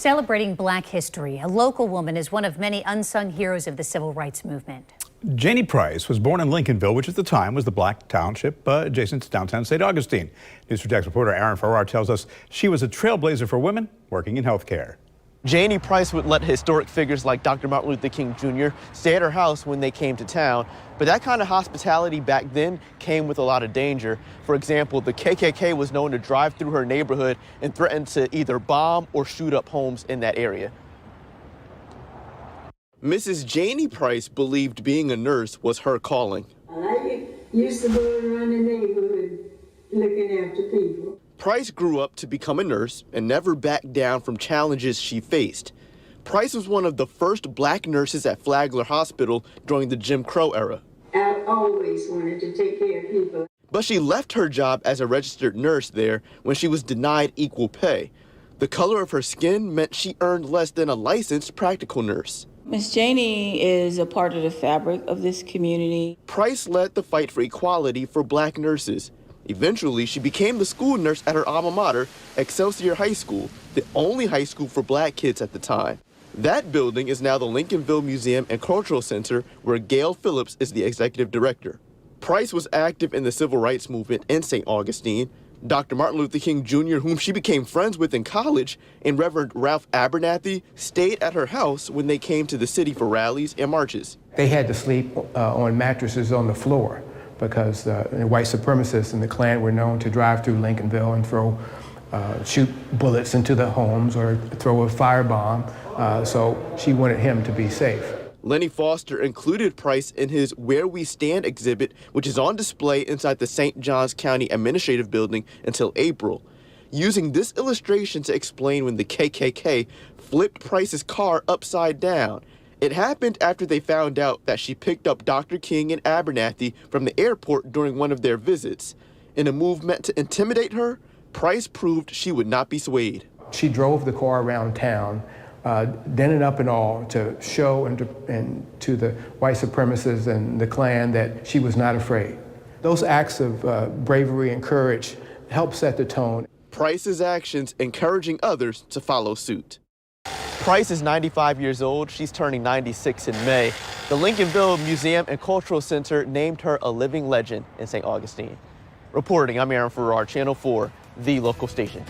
Celebrating Black history, a local woman is one of many unsung heroes of the civil rights movement. Janie Price was born in Lincolnville, which at the time was the black township adjacent to downtown St. Augustine. News 4 Jax reporter Aaron Farrar tells us she was a trailblazer for women working in healthcare. Janie Price would let historic figures like Dr. Martin Luther King Jr. stay at her house when they came to town. But that kind of hospitality back then came with a lot of danger. For example, the KKK was known to drive through her neighborhood and threaten to either bomb or shoot up homes in that area. Mrs. Janie Price believed being a nurse was her calling. I used to go around the neighborhood looking after people. Price grew up to become a nurse and never backed down from challenges she faced. Price was one of the first black nurses at Flagler Hospital during the Jim Crow era. I always wanted to take care of people. But she left her job as a registered nurse there when she was denied equal pay. The color of her skin meant she earned less than a licensed practical nurse. Miss Janie is a part of the fabric of this community. Price led the fight for equality for black nurses. Eventually, she became the school nurse at her alma mater, Excelsior High School, the only high school for black kids at the time. That building is now the Lincolnville Museum and Cultural Center, where Gail Phillips is the executive director. Price was active in the civil rights movement in St. Augustine. Dr. Martin Luther King Jr., whom she became friends with in college, and Reverend Ralph Abernathy stayed at her house when they came to the city for rallies and marches. They had to sleep on mattresses on the floor because the white supremacists and the Klan were known to drive through Lincolnville and shoot bullets into the homes or throw a firebomb. So she wanted him to be safe. Lenny Foster included Price in his Where We Stand exhibit, which is on display inside the St. Johns County Administrative Building until April, using this illustration to explain when the KKK flipped Price's car upside down. It happened after they found out that she picked up Dr. King and Abernathy from the airport during one of their visits. In a move meant to intimidate her, Price proved she would not be swayed. She drove the car around town, dented up and all, to show and to the white supremacists and the Klan that she was not afraid. Those acts of bravery and courage helped set the tone. Price's actions encouraging others to follow suit. Price is 95 years old. She's turning 96 in May. The Lincolnville Museum and Cultural Center named her a living legend in St. Augustine. Reporting, I'm Aaron Farrar, Channel 4, the local station.